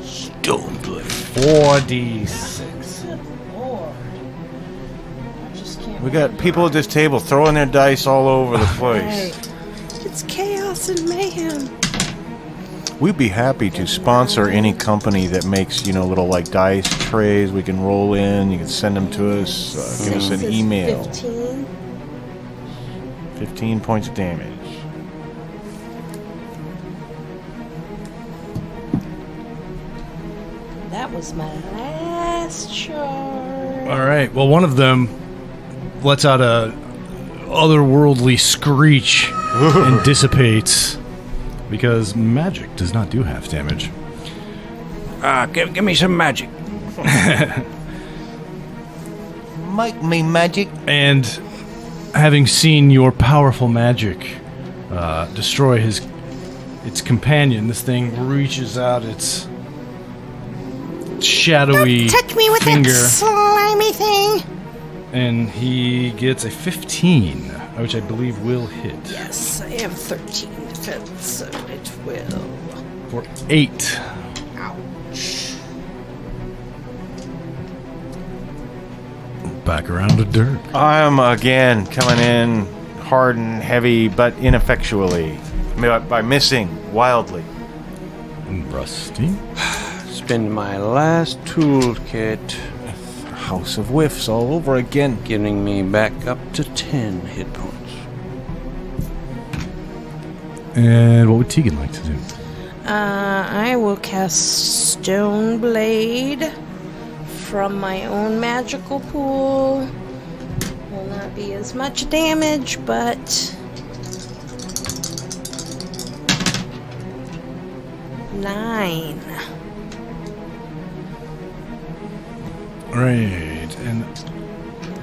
Stone blade. 4d6. Good lord. I just can't We got people at this table throwing their dice all over the place. Right. It's chaos and mayhem. We'd be happy to sponsor any company that makes, little like dice trays we can roll in. You can send them to us. Give us an This is email. 15. 15 points of damage. That was my last shard. All right. Well, one of them lets out a otherworldly screech and dissipates because magic does not do half damage. Give me some magic. Make me magic. And having seen your powerful magic destroy its companion, this thing reaches out its shadowy Touch me with finger that slimy thing. And he gets a 15, which I believe will hit. Yes, I have 13 defense, so it will. For 8. Ouch. Back around to Dirk. I'm again coming in hard and heavy, but ineffectually. By missing wildly. Rusty. Spend my last toolkit, House of Whiffs all over again. getting me back up to 10 hit points. And what would Tegan like to do? I will cast Stone Blade from my own magical pool. Will not be as much damage, but 9. Right, and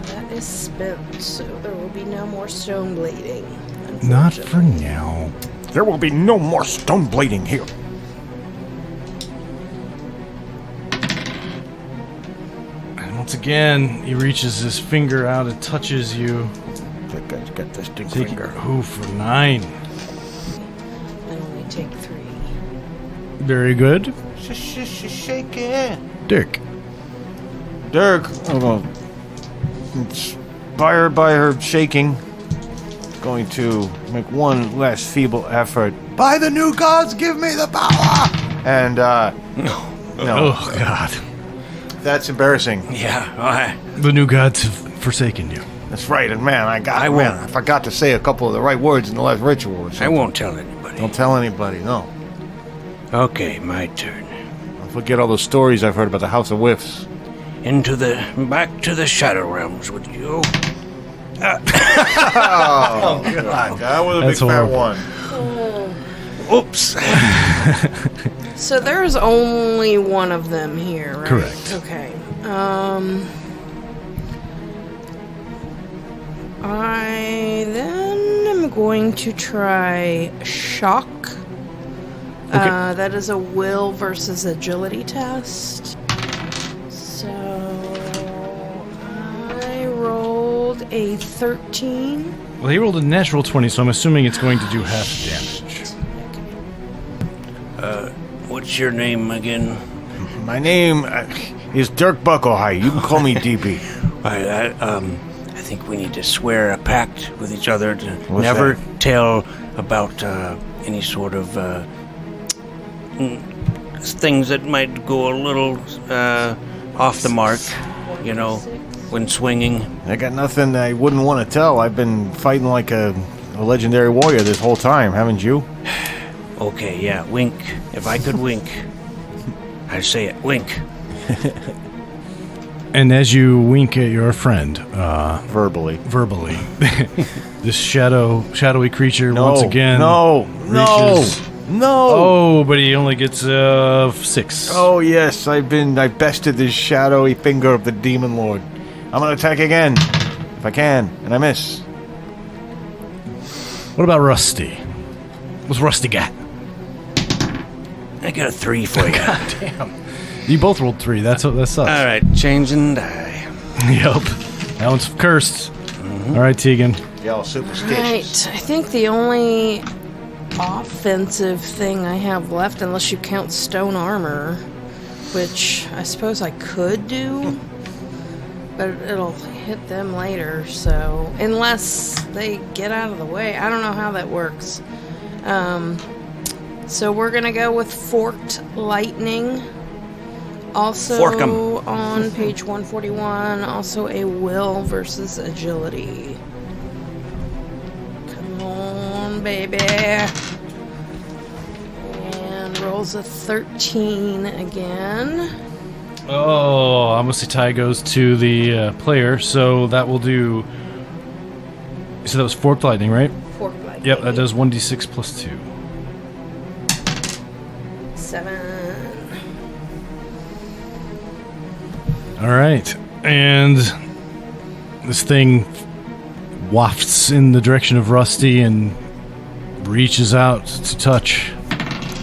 That is spent, so there will be no more stone blading. not for now. There will be no more stone blading here. And once again, he reaches his finger out and touches you. That guy's got this big Take finger. who for 9. I only take 3. Very good. Shake it. Dirk. Dirk, inspired by her shaking, going to make one last feeble effort. By the new gods, give me the power! And, no. Oh, God. That's embarrassing. Yeah, The new gods have forsaken you. That's right, and man, I I forgot to say a couple of the right words in the last ritual or I something. won't tell anybody. Don't tell anybody, no. Okay, my turn. Don't forget all those stories I've heard about the House of Whiffs. Back to the Shadow Realms with you. God, that was a That's big fat horrible. one. Oops. So there's only one of them here, right? Correct. Okay. I then am going to try Shock. That is a will versus agility test. So I rolled a 13. Well, he rolled a natural 20, so I'm assuming it's going to do half damage. What's your name again? My name is Dirk Bucklehigh. You can call me DB. I think we need to swear a pact with each other to What's never that? tell about any sort of things that might go a little off the mark, you know, when swinging. I got nothing I wouldn't want to tell. I've been fighting like a legendary warrior this whole time, haven't you? Okay, yeah, wink. If I could wink, I'd say it. Wink. And as you wink at your friend, Verbally. verbally, this shadowy creature once again No. reaches. Oh, but he only gets 6. Oh, yes, I bested this shadowy finger of the demon lord. I'm going to attack again, if I can, and I miss. What about Rusty? What's Rusty got? I got a 3 for you. God damn. You both rolled 3. That sucks. All right, change and die. Yep. That one's cursed. All right, Tegan. Y'all superstitious. Right. I think the only offensive thing I have left, unless you count stone armor, which I suppose I could do, but it'll hit them later, so unless they get out of the way. I don't know how that works. So we're gonna go with Forked Lightning. Also Fork 'em. on page 141, also a will versus agility. Come on, baby. And rolls a 13 again. Oh, obviously tie goes to the player, so that will do. So that was forked lightning, right? Forked Lightning. Yep, that does 1d6 plus 2. 7. All right, and this thing wafts in the direction of Rusty and reaches out to touch.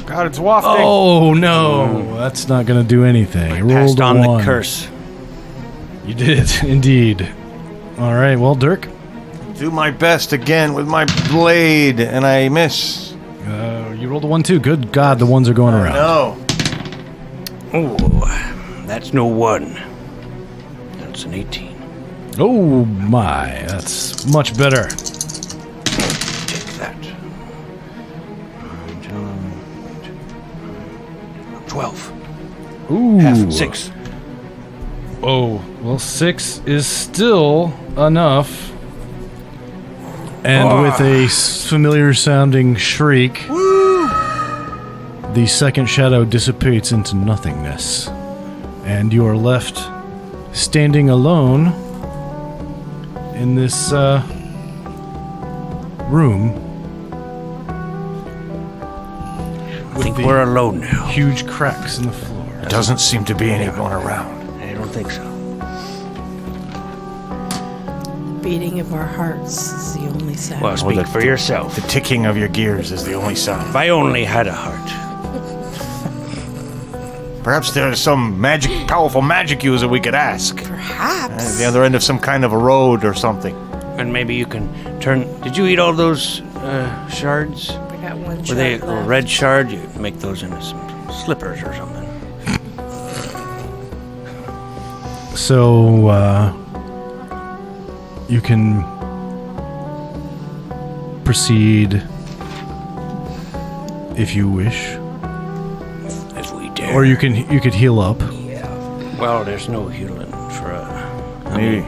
God, it's wafting. Oh no, that's not going to do anything. I rolled Passed a on 1. the curse. You did indeed. All right, well, Dirk, Do my best again with my blade, and I miss. you rolled a 1 too. Good God, the ones are going around. No. Oh, that's no 1. That's an 18. Oh my, that's much better. Take that. 12. Ooh. Half 6. Oh, well, 6 is still enough. And with a familiar sounding shriek, the second shadow dissipates into nothingness. And you are left standing alone in this room. I think we're alone now. Huge cracks in the floor. There doesn't seem to be anyone around. I don't think so. Beating of our hearts is the only sound. Well, speak for yourself. The ticking of your gears is the only sound. If I only had a heart. Perhaps there's some powerful magic user we could ask. Perhaps. At the other end of some kind of a road or something. And maybe you can turn... Did you eat all those shards? I got one Were shard they a left. red shard? You make those into some slippers or something. So, you can proceed if you wish, If we dare. or you could heal up. Well, there's no healing for Maybe.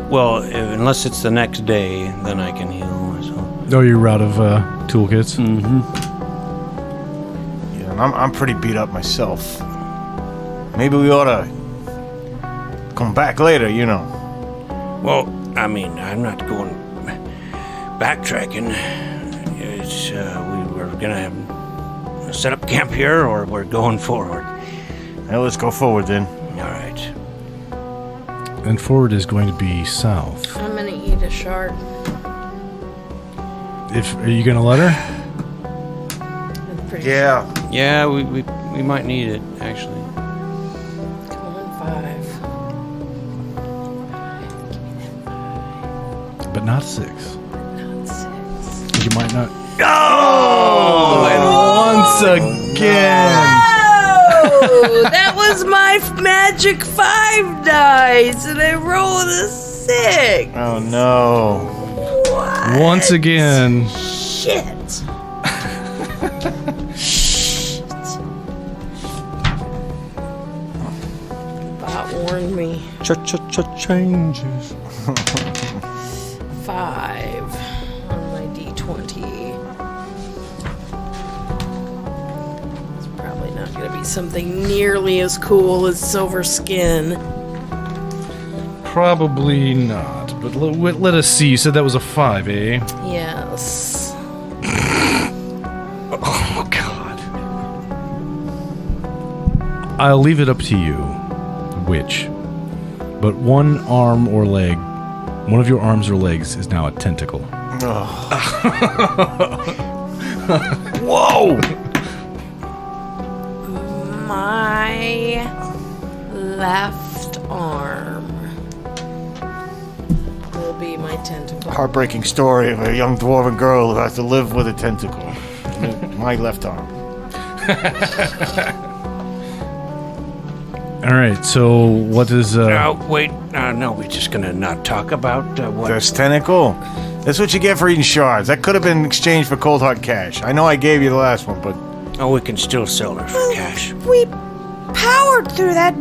Well, unless it's the next day, then I can heal myself. Oh, you're out of toolkits. Yeah, and I'm pretty beat up myself. Maybe we ought to come back later, you know. Well, I mean, I'm not going backtracking. It's, we were gonna set up camp here, or we're going forward. Now let's go forward then. All right. And forward is going to be south. I'm gonna eat a shard. Are you gonna let her? I'm pretty Yeah. Yeah, we might need it, actually. sure. Come on, 5. But not 6. Not 6. You might not. Oh! And once again. Oh, that was my magic 5 dice, and I rolled a 6. Oh no. What? Once again. Shit. Shit. Bot warned me. Changes. 5 on my D20. It's probably not going to be something nearly as cool as silver skin. Probably not. But let us see. You said that was a 5, eh? Yes. Oh, God. I'll leave it up to you which. But one arm or leg, one of your arms or legs is now a tentacle. Whoa! My left arm will be my tentacle. Heartbreaking story of a young dwarven girl who has to live with a tentacle. My left arm. All right, so what is... No, wait. No, we're just gonna not talk about what... This tentacle? That's what you get for eating shards. That could have been exchanged for cold hard cash. I know I gave you the last one, but... Oh, we can still sell her for cash. We powered through that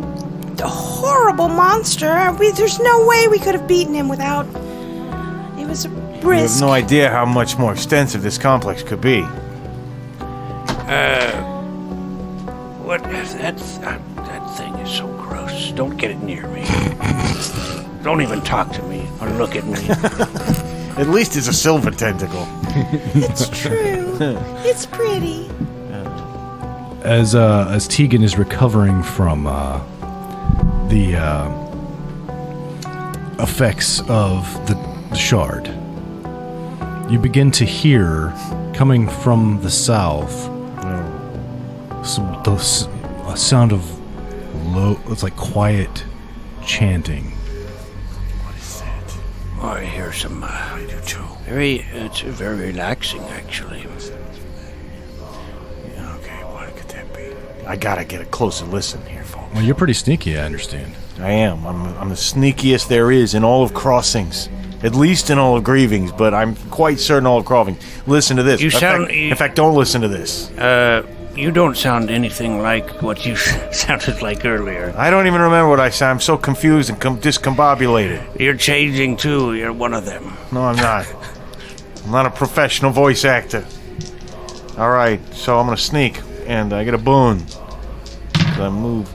horrible monster. There's no way we could have beaten him without... It was a You have risk. no idea how much more extensive this complex could be. What? That thing is so gross. Don't get it near me. Don't even talk to me or look at me. At least it's a silver tentacle. It's true. It's pretty. As Tegan is recovering from the effects of the shard, you begin to hear, coming from the south, a sound of low, it's like quiet chanting. What is that? I hear some. I do too. It's very relaxing, actually. Okay, what could that be? I gotta get a closer listen here, folks. Well, you're pretty sneaky, I understand. I am. I'm the sneakiest there is in all of Crossings. At least in all of Grievings, but I'm quite certain all of Crossings. Listen to this. In fact, don't listen to this. You don't sound anything like what you sounded like earlier. I don't even remember what I said. I'm so confused and discombobulated. You're changing too. You're one of them. No, I'm not. I'm not a professional voice actor. All right, so I'm gonna sneak, and I get a boon. So I move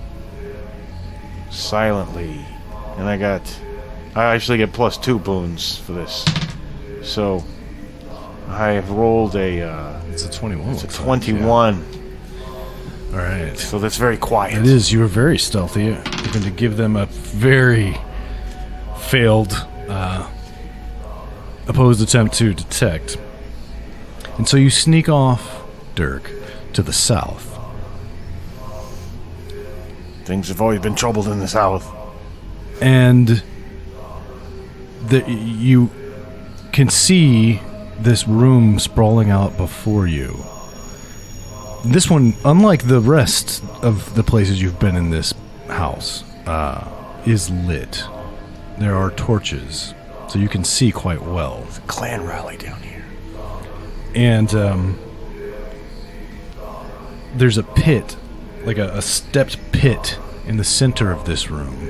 silently, and I actually get +2 boons for this. So I have rolled It's a 21. It's a 21. All right. So that's very quiet. It is. You are very stealthy. You're going to give them a very failed opposed attempt to detect. And so you sneak off, Dirk, to the south. Things have always been troubled in the south. And you can see this room sprawling out before you. This one, unlike the rest of the places you've been in this house, is lit. There are torches, so you can see quite well. It's a clan rally down here. And there's a pit, like a stepped pit in the center of this room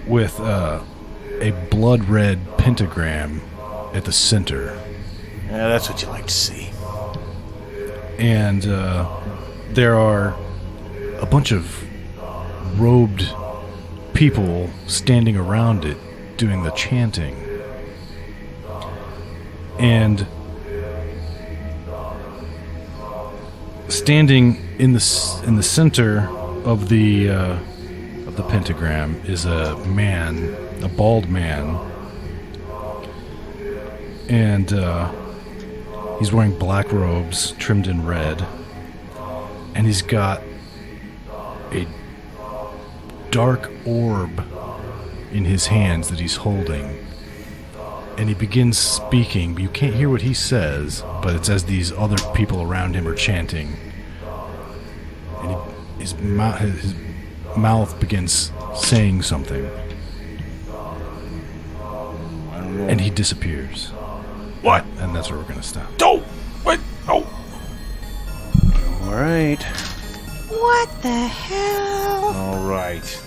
with a blood-red pentagram at the center. Yeah, that's what you like to see. And there are a bunch of robed people standing around it doing the chanting. And standing in the center of the pentagram is a man, a bald man, and he's wearing black robes trimmed in red, and he's got a dark orb in his hands that he's holding. And he begins speaking, but you can't hear what he says, but it's as these other people around him are chanting. And his mouth begins saying something. I don't know. And he disappears. What? And that's where we're going to stop. Don't! What? Oh! All right. What the hell? All right.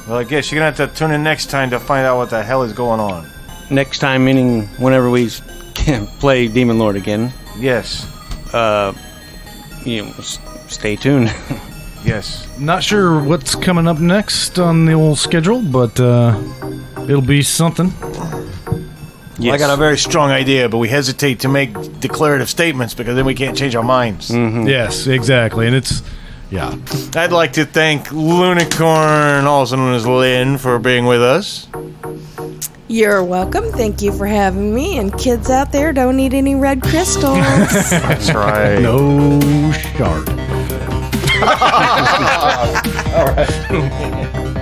Well, I guess you're going to have to tune in next time to find out what the hell is going on. Next time, meaning whenever we play Demon Lord again. Yes. Stay tuned. Yes. Not sure what's coming up next on the old schedule, but it'll be something. Yes. I got a very strong idea, but we hesitate to make declarative statements because then we can't change our minds. Mm-hmm. Yes, exactly. And it's, yeah. I'd like to thank Lunicorn, also known as Lynn, for being with us. You're welcome. Thank you for having me. And kids out there, don't eat any red crystals. That's right. No shark. All right.